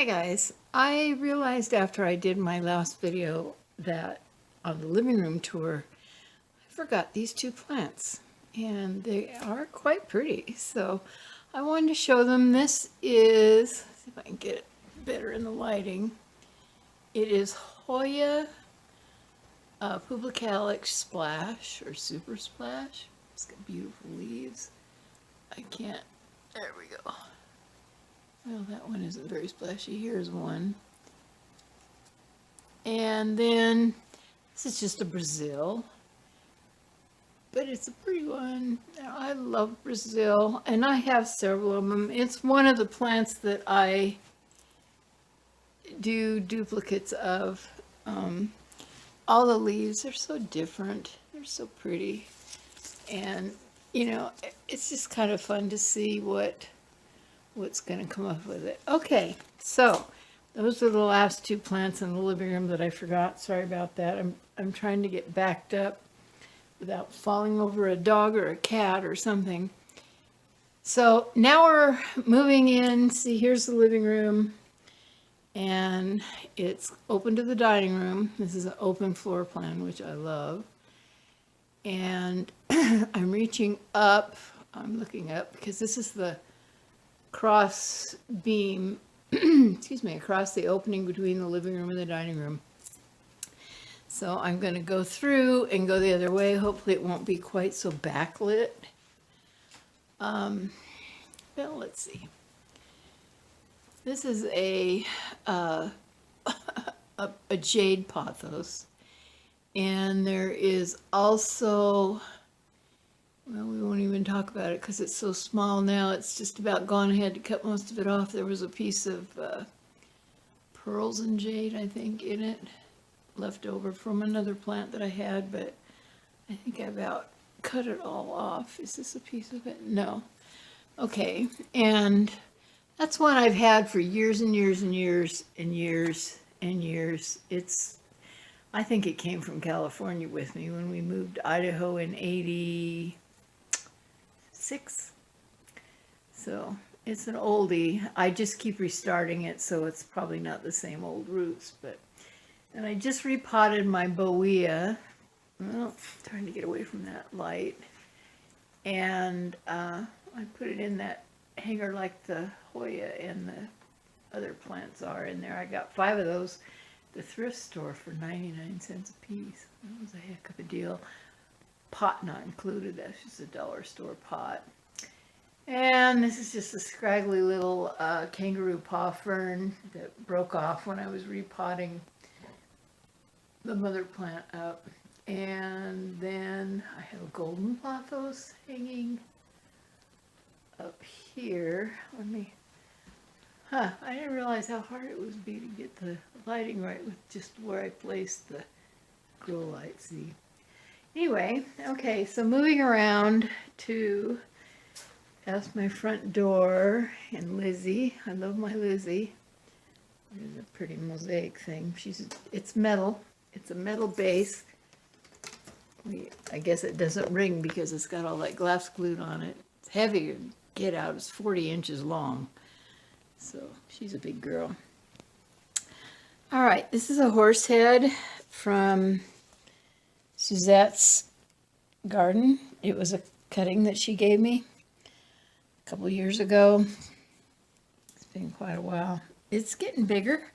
Hi guys, I realized after I did my last video that on the living room tour, I forgot these two plants and they are quite pretty. So I wanted to show them. This is, let's see if I can get it better in the lighting. It is Hoya Publicalyx Splash or Super Splash. It's got beautiful leaves. I can't, there we go. Well, that one isn't very splashy. Here's one. And then this is just a Brazil, but it's a pretty one. I love Brazil, and I have several of them. It's one of the plants that I do duplicates of. All the leaves are so different. They're so pretty. And, you know, it's just kind of fun to see what's going to come up with it. Okay, so those are the last two plants in the living room that I forgot. Sorry about that. I'm trying to get backed up without falling over a dog or a cat or something. So now we're moving in. See, here's the living room, and it's open to the dining room. This is an open floor plan, which I love. And I'm reaching up. I'm looking up because this is the cross beam, excuse me, across the opening between the living room and the dining room. So I'm going to go through and go the other way. Hopefully it won't be quite so backlit. Well, let's see. This is a jade pothos, and there is also, well, we won't even talk about it because it's so small now. It's just about gone. I had to cut most of it off. There was a piece of pearls and jade, I think, in it, left over from another plant that I had, but I think I about cut it all off. Is this a piece of it? No. Okay, and that's one I've had for years and years and years and years and years. I think it came from California with me when we moved to Idaho in '86. So it's an oldie. I just keep restarting it, so it's probably not the same old roots. And I just repotted my Bohea. Well, trying to get away from that light. And I put it in that hanger like the Hoya and the other plants are in there. I got 5 of those at the thrift store for 99 cents a piece. That was a heck of a deal. Pot not included. That's just a dollar store pot. And this is just a scraggly little kangaroo paw fern that broke off when I was repotting the mother plant up. And then I have a golden pothos hanging up here. I didn't realize how hard it would be to get the lighting right with just where I placed the grow light. See. Anyway, okay, so moving around to past my front door, and Lizzie. I love my Lizzie. There's a pretty mosaic thing. It's metal. It's a metal base. I guess it doesn't ring because it's got all that glass glued on it. It's heavy to get out. It's 40 inches long. So she's a big girl. All right, this is a horse head from Suzette's garden. It was a cutting that she gave me a couple years ago. It's been quite a while. It's getting bigger,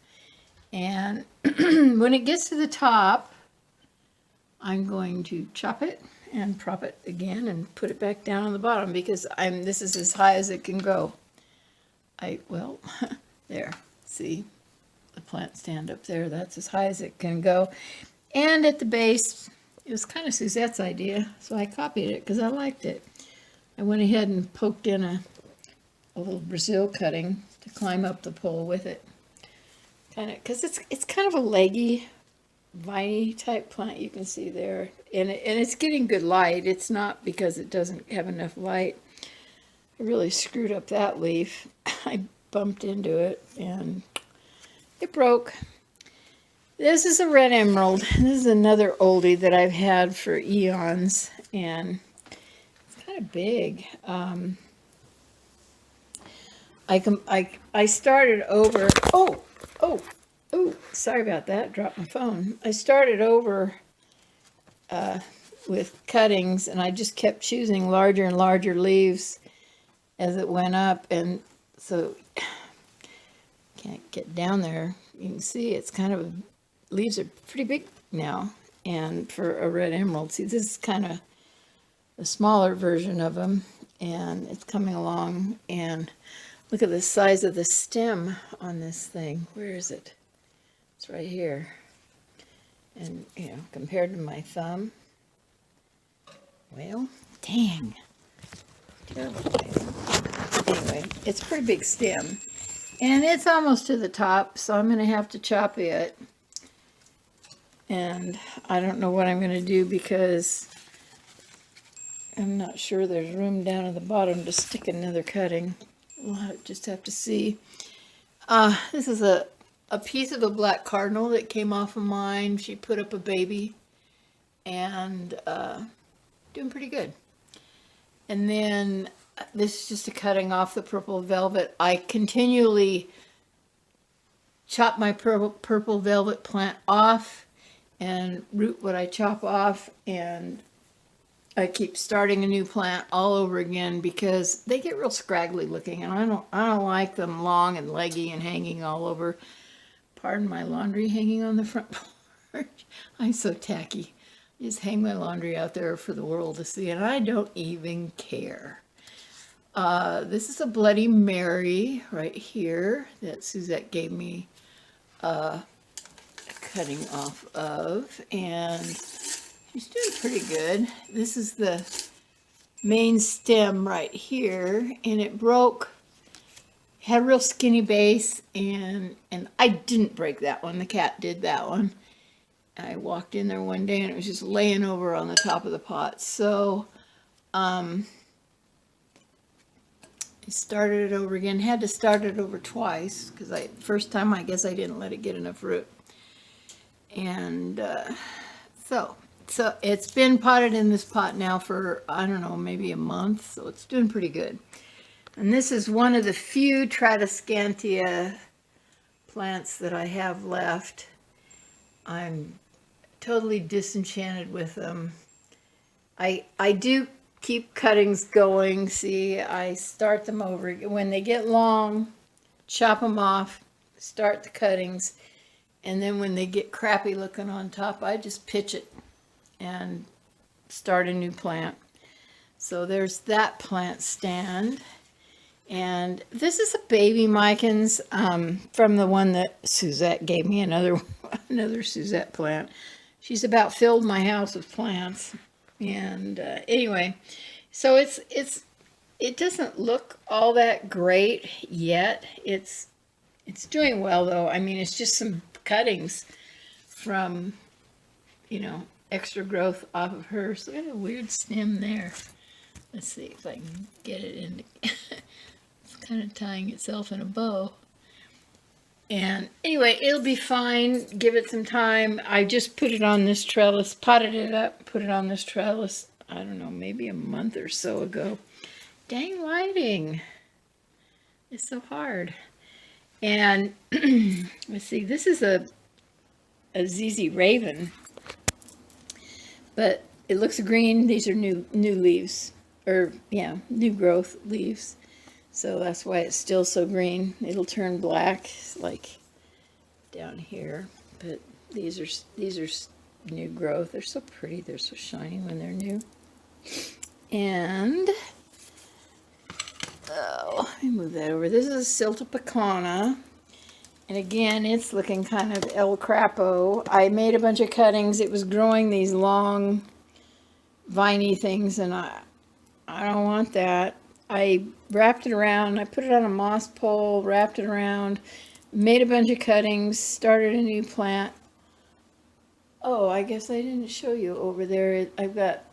and when it gets to the top, I'm going to chop it and prop it again and put it back down on the bottom because this is as high as it can go. Well, there, see the plant stand up there, that's as high as it can go. And at the base, it was kind of Suzette's idea, so I copied it because I liked it. I went ahead and poked in a little Brazil cutting to climb up the pole with it. Kind of, because it's kind of a leggy, viney type plant, you can see there. And it's getting good light. It's not because it doesn't have enough light. I really screwed up that leaf. I bumped into it and it broke. This is a red emerald. This is another oldie that I've had for eons, and it's kind of big. I started over. Oh, sorry about that. Dropped my phone. I started over with cuttings, and I just kept choosing larger and larger leaves as it went up, and so can't get down there. You can see it's kind of leaves are pretty big now, and for a red emerald, see this is kind of a smaller version of them, and it's coming along. And look at the size of the stem on this thing. Where is it? It's right here. And, you know, compared to my thumb, well, dang. Terrible. Anyway, it's a pretty big stem. And it's almost to the top, so I'm going to have to chop it. And I don't know what I'm going to do because I'm not sure there's room down at the bottom to stick another cutting. We'll just have to see. This is a piece of a black cardinal that came off of mine. She put up a baby and doing pretty good. And then this is just a cutting off the purple velvet. I continually chop my purple velvet plant off and root what I chop off, and I keep starting a new plant all over again because they get real scraggly looking, and I don't like them long and leggy and hanging all over. Pardon my laundry hanging on the front porch. I'm so tacky. I just hang my laundry out there for the world to see, and I don't even care. This is a Bloody Mary right here that Suzette gave me a cutting off of, and she's doing pretty good. This is the main stem right here, and it broke. Had a real skinny base, and I didn't break that one. The cat did that one. I walked in there one day, and it was just laying over on the top of the pot. So I started it over again. Had to start it over twice because first time I guess I didn't let it get enough root. And so it's been potted in this pot now for, I don't know, maybe a month. So it's doing pretty good. And this is one of the few Tradescantia plants that I have left. I'm totally disenchanted with them. I do keep cuttings going. See, I start them over. When they get long, chop them off, start the cuttings, and then when they get crappy looking on top, I just pitch it and start a new plant. So there's that plant stand. And this is a baby Micans from the one that Suzette gave me, another Suzette plant. She's about filled my house with plants. And anyway, so it doesn't look all that great yet. It's doing well though. I mean, it's just some cuttings from, you know, extra growth off of hers. Look at a weird stem there. Let's see if I can get it into. It's kind of tying itself in a bow. And anyway, it'll be fine. Give it some time. I just put it on this trellis, potted it up, put it on this trellis, I don't know, maybe a month or so ago. Dang lighting. It's so hard. And let's see, this is a ZZ Raven. But it looks green. These are new leaves. Or, yeah, new growth leaves. So that's why it's still so green. It'll turn black, like down here. But these are new growth. They're so pretty. They're so shiny when they're new. And let me move that over. This is a Siltopecana. And again, it's looking kind of El Crapo. I made a bunch of cuttings. It was growing these long, viney things, and I don't want that. I wrapped it around. I put it on a moss pole, wrapped it around, made a bunch of cuttings, started a new plant. Oh, I guess I didn't show you over there. I've got,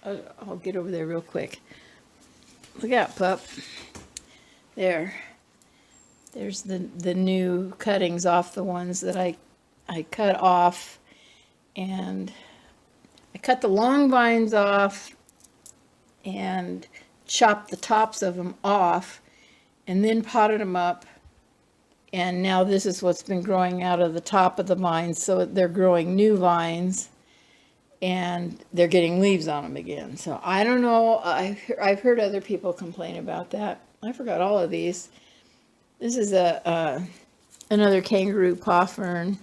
I'll get over there real quick. Look out, pup. There. There's the new cuttings off the ones that I cut off. And I cut the long vines off and chopped the tops of them off. and then potted them up. And now this is what's been growing out of the top of the vines. So they're growing new vines and they're getting leaves on them again. So I don't know. I've heard other people complain about that. I forgot all of these. This is another kangaroo paw fern.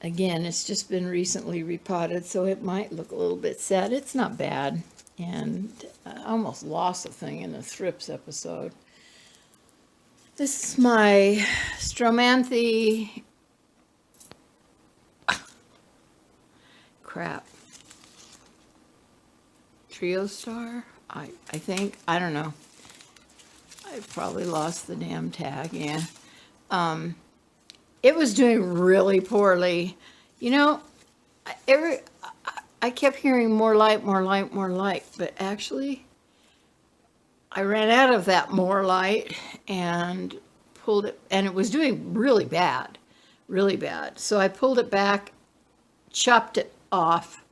Again, it's just been recently repotted, so it might look a little bit sad. It's not bad. And I almost lost the thing in the thrips episode. This is my Stromanthe. Crap. Trio Star? I think. I don't know. I probably lost the damn tag, yeah. It was doing really poorly. You know, I kept hearing more light, more light, more light, but actually I ran out of that more light and pulled it, and it was doing really bad, really bad. So I pulled it back, chopped it off,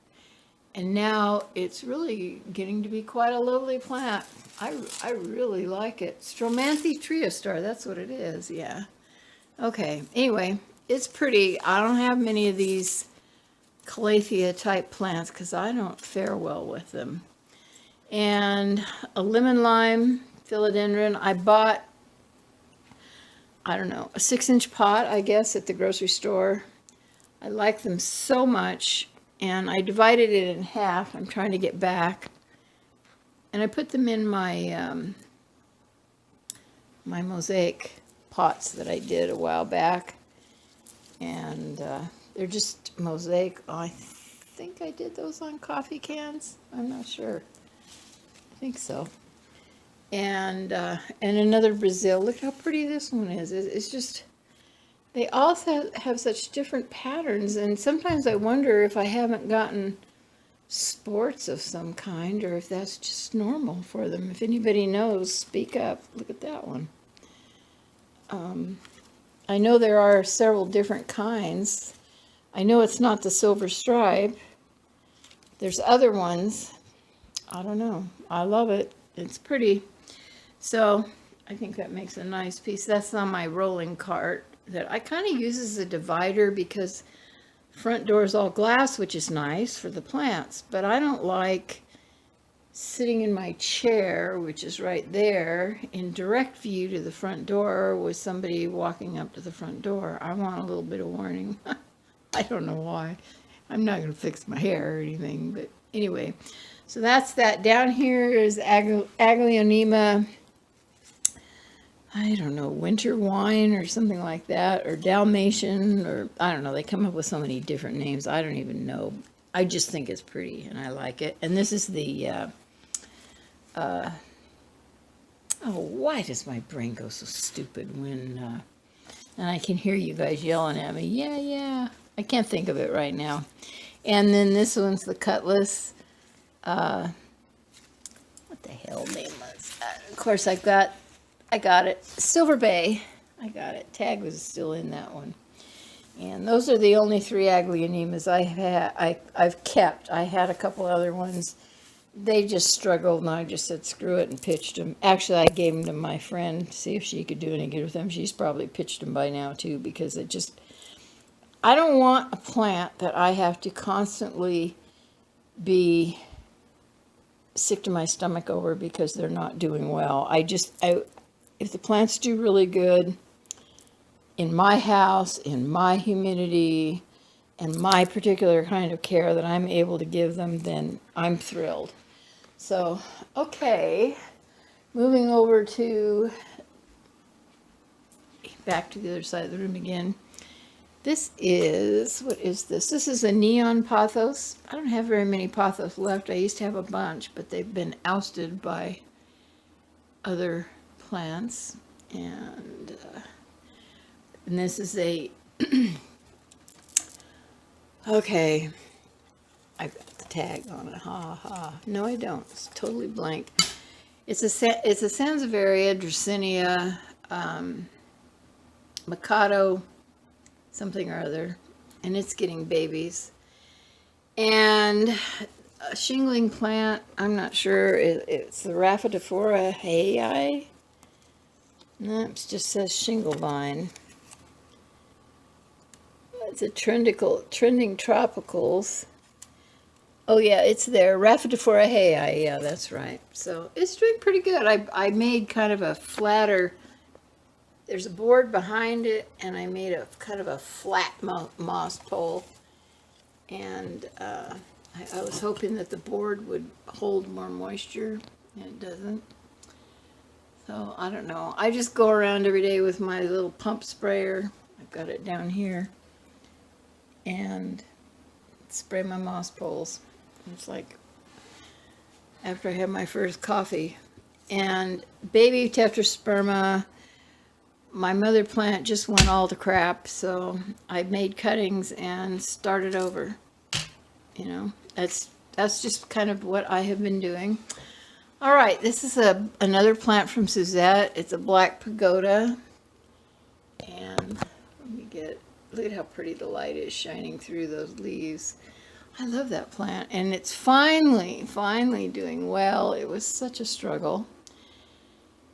and now it's really getting to be quite a lovely plant. I really like it. Stromanthe Triostar, that's what it is, yeah. Okay, anyway, it's pretty. I don't have many of these Calathea type plants because I don't fare well with them. And a lemon lime philodendron. I bought, I don't know, a 6-inch pot, I guess, at the grocery store. I like them so much, and I divided it in half. I'm trying to get back. And I put them in my my mosaic pots that I did a while back, and they're just mosaic. Oh, I think I did those on coffee cans. I'm not sure. I think so. And another Brazil. Look how pretty this one is. It's just, they all have such different patterns, and sometimes I wonder if I haven't gotten sports of some kind or if that's just normal for them. If anybody knows, speak up. Look at that one. I know there are several different kinds. I know it's not the silver stripe. There's other ones. I don't know. I love it. It's pretty. So I think that makes a nice piece. That's on my rolling cart that I kind of use as a divider because front door is all glass, which is nice for the plants. But I don't like sitting in my chair, which is right there, in direct view to the front door with somebody walking up to the front door. I want a little bit of warning. I don't know why. I'm not going to fix my hair or anything, but anyway. So that's that. Down here is Aglaonema, I don't know, winter wine or something like that, or Dalmatian, or I don't know. They come up with so many different names. I don't even know. I just think it's pretty, and I like it. And this is the oh, why does my brain go so stupid when, and I can hear you guys yelling at me, yeah, I can't think of it right now. And then this one's the Cutlass, what the hell name was that? Of course, I got it, Silver Bay, I got it, tag was still in that one. And those are the only 3 Aglaonemas I've kept. I had a couple other ones. They just struggled, and I just said screw it and pitched them. Actually, I gave them to my friend to see if she could do any good with them. She's probably pitched them by now too, because it just, I don't want a plant that I have to constantly be sick to my stomach over because they're not doing well. If the plants do really good in my house, in my humidity, and my particular kind of care that I'm able to give them, then I'm thrilled. So, okay, moving over to, back to the other side of the room again. This is, what is this? This is a neon pothos. I don't have very many pothos left. I used to have a bunch, but they've been ousted by other plants. And this is a, okay, I've got the tag on it, ha ha. No, I don't, it's totally blank. It's a Sansevieria, Dracaena, Mikado, something or other, and it's getting babies. And a shingling plant, I'm not sure, it's the Rhaphidophora hayi. No, it just says shingle vine. It's a trending tropicals. Oh yeah, it's there. Rhaphidophora hay. Yeah, that's right. So it's doing pretty good. I made kind of a flatter. There's a board behind it, and I made a kind of a flat moss pole. And I was hoping that the board would hold more moisture, and it doesn't. So I don't know. I just go around every day with my little pump sprayer. I've got it down here, and spray my moss poles. It's like after I have my first coffee. And baby tetrasperma, my mother plant just went all to crap, so I made cuttings and started over. You know, that's just kind of what I have been doing. All right, this is another plant from Suzette. It's a black pagoda, and let me look at how pretty the light is shining through those leaves. I love that plant, and it's finally doing well. It was such a struggle.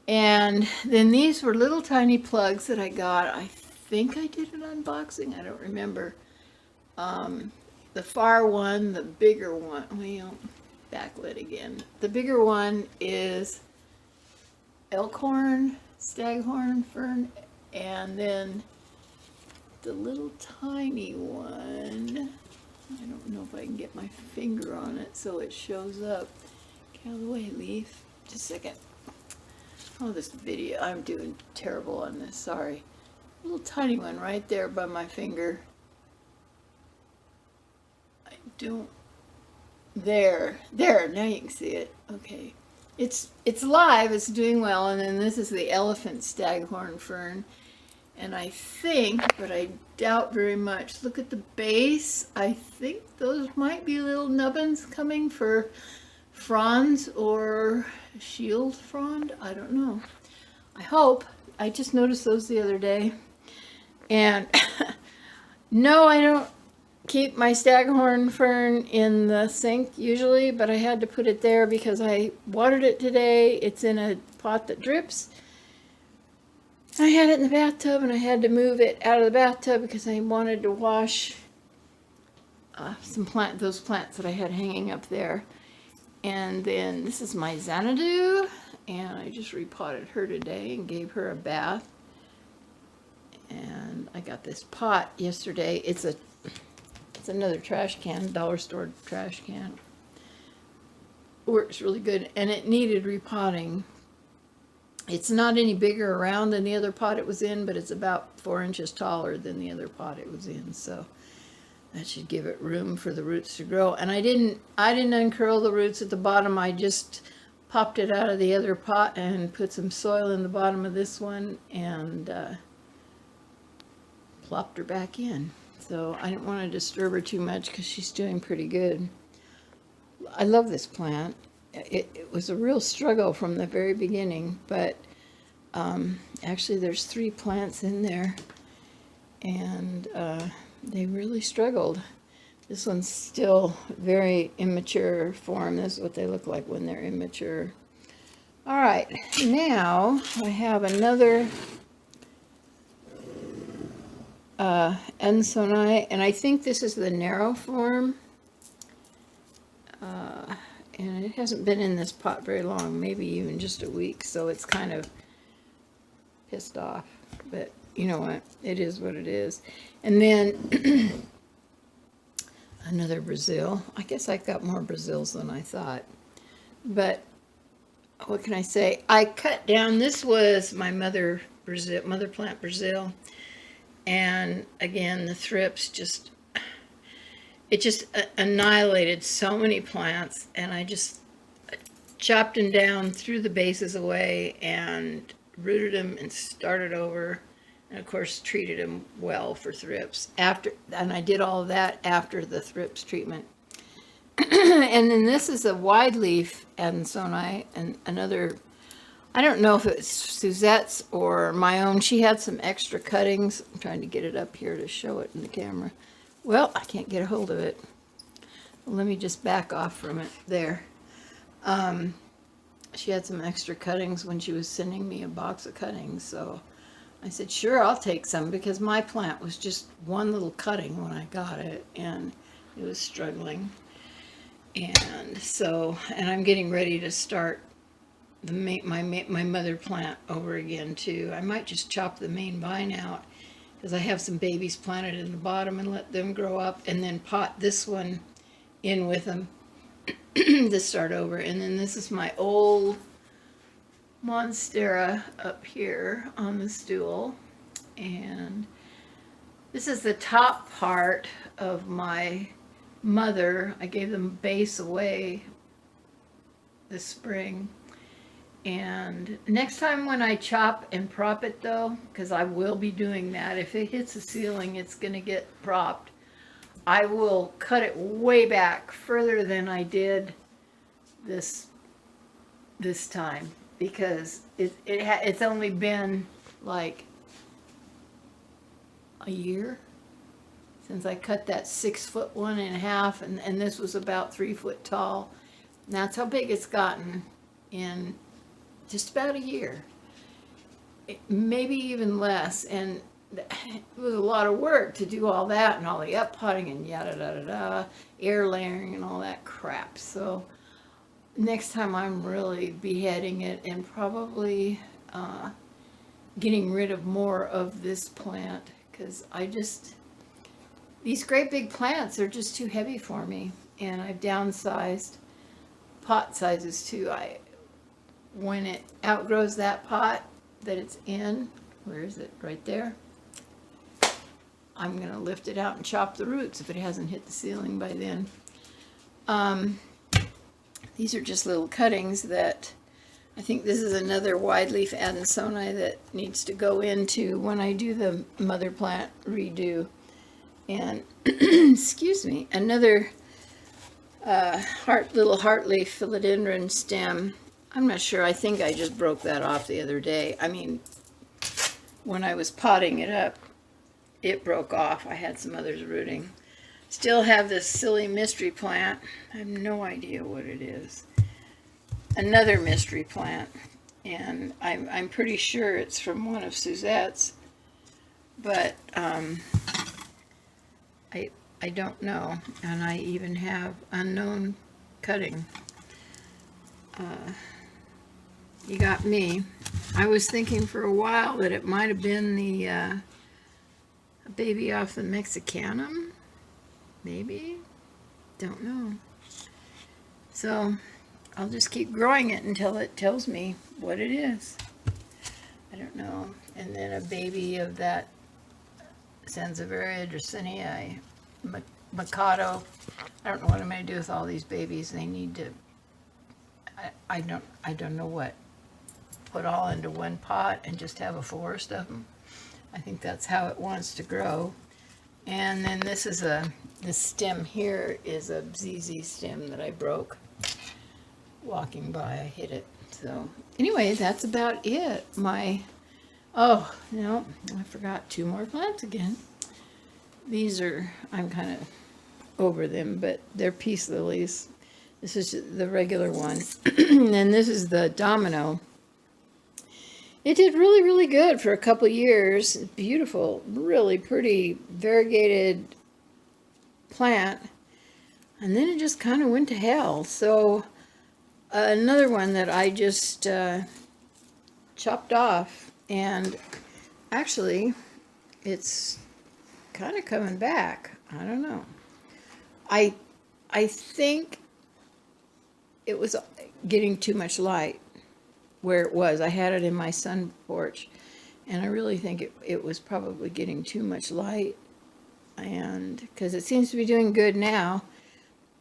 And then these were little tiny plugs that I got. I think I did an unboxing. I don't remember. The far one, the bigger one, well, backlit again. The bigger one is elkhorn, staghorn fern, and then the little tiny one, I don't know if I can get my finger on it so it shows up. Get out of the way, leaf. Just a second. Oh, this video, I'm doing terrible on this, sorry. A little tiny one right there by my finger. I don't, there, now you can see it. Okay. It's live, it's doing well, and then this is the elephant staghorn fern. And I think, but I doubt very much, look at the base. I think those might be little nubbins coming for fronds or shield frond. I don't know. I hope. I just noticed those the other day. And no, I don't keep my staghorn fern in the sink usually, but I had to put it there because I watered it today. It's in a pot that drips. I had it in the bathtub, and I had to move it out of the bathtub because I wanted to wash those plants that I had hanging up there. And then this is my Xanadu, and I just repotted her today and gave her a bath. And I got this pot yesterday. It's another trash can, dollar store trash can. Works really good, and it needed repotting. It's not any bigger around than the other pot it was in, but it's about 4 inches taller than the other pot it was in. So that should give it room for the roots to grow. And I didn't uncurl the roots at the bottom. I just popped it out of the other pot and put some soil in the bottom of this one and plopped her back in. So I didn't want to disturb her too much because she's doing pretty good. I love this plant. It was a real struggle from the very beginning, but actually there's 3 plants in there, and they really struggled. This one's still very immature form. This is what they look like when they're immature. All right, now I have another Ensonai, and I think this is the narrow form. And it hasn't been in this pot very long, maybe even just a week, so it's kind of pissed off. But you know what? It is what it is. And then another Brazil. I guess I got more Brazils than I thought. But what can I say? I cut down, this was my mother plant Brazil. And again, the thrips just annihilated so many plants, and I just chopped them down, threw the bases away, and rooted them and started over, and of course treated them well for thrips and I did all of that after the thrips treatment. And then this is a wide leaf Adansonii, and another, I don't know if it's Suzette's or my own. She had some extra cuttings. I'm trying to get it up here to show it in the camera. Well, I can't get a hold of it. Let me just back off from it there. she had some extra cuttings when she was sending me a box of cuttings, so I said, sure, I'll take some, because my plant was just one little cutting when I got it, and it was struggling. And so, and I'm getting ready to start my mother plant over again too. I might just chop the main vine out, because I have some babies planted in the bottom, and let them grow up, and then pot this one in with them to start over. And then this is my old Monstera up here on the stool, and this is the top part of my mother. I gave them base away this spring, and next time when I chop and prop it though, because I will be doing that, if it hits the ceiling it's going to get propped, I will cut it way back further than I did this time, because it's only been like a year since I cut that 6 foot 1.5, and this was about 3 foot tall. And that's how big it's gotten in just about a year, maybe even less. And it was a lot of work to do all that, and all the up potting and yada da da da, air layering and all that crap. So next time I'm really beheading it, and probably getting rid of more of this plant, because these great big plants are just too heavy for me, and I've downsized pot sizes too. When it outgrows that pot that it's in, where is it? Right there. I'm going to lift it out and chop the roots if it hasn't hit the ceiling by then. These are just little cuttings that I think this is another wide leaf Adansonii that needs to go into when I do the mother plant redo. And excuse me, another little heartleaf philodendron stem. I'm not sure. I think I just broke that off the other day. I mean, when I was potting it up, it broke off. I had some others rooting. Still have this silly mystery plant. I have no idea what it is. Another mystery plant, and I'm pretty sure it's from one of Suzette's, but I don't know. And I even have unknown cutting. You got me. I was thinking for a while that it might have been the baby off the Mexicanum. Maybe. Don't know. So I'll just keep growing it until it tells me what it is. I don't know. And then a baby of that Sansevieria dracaena, Mikado. I don't know what I'm going to do with all these babies. They need to, I don't know what. Put all into one pot and just have a forest of them. I think that's how it wants to grow. And then this stem here is a ZZ stem that I broke walking by. I hit it. So anyway, that's about it. Oh no, I forgot 2 more plants again. These are, I'm kind of over them, but they're peace lilies. This is the regular one. And this is the domino. It did really, really good for a couple years. Beautiful, really pretty, variegated plant. And then it just kind of went to hell. So another one that I just chopped off. And actually, it's kind of coming back. I don't know. I think it was getting too much light where it was. I had it in my sun porch, and I really think it was probably getting too much light, and because it seems to be doing good now,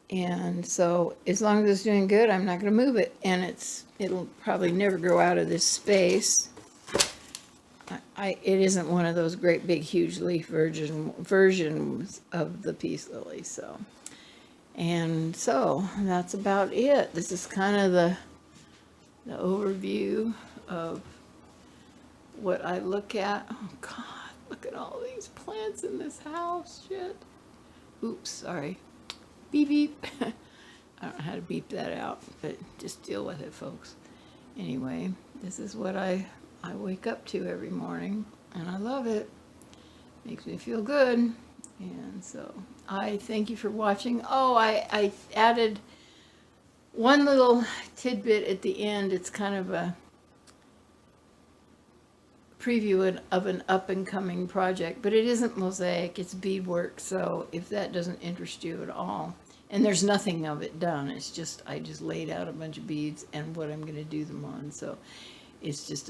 and so as long as it's doing good, I'm not going to move it, and it'll probably never grow out of this space. It isn't one of those great big huge leaf versions of the peace lily, so. And so that's about it. This is kind of the overview of what I look at. Oh God, look at all these plants in this house. Shit. Oops, sorry. Beep beep. I don't know how to beep that out, but just deal with it, folks. anyway, this is what I wake up to every morning, and I love it. Makes me feel good. And so I thank you for watching. Oh, I added one little tidbit at the end. It's kind of a preview of an up-and-coming project, but it isn't mosaic, it's beadwork, so if that doesn't interest you at all, and there's nothing of it done, it's just, I just laid out a bunch of beads and what I'm going to do them on, so it's just a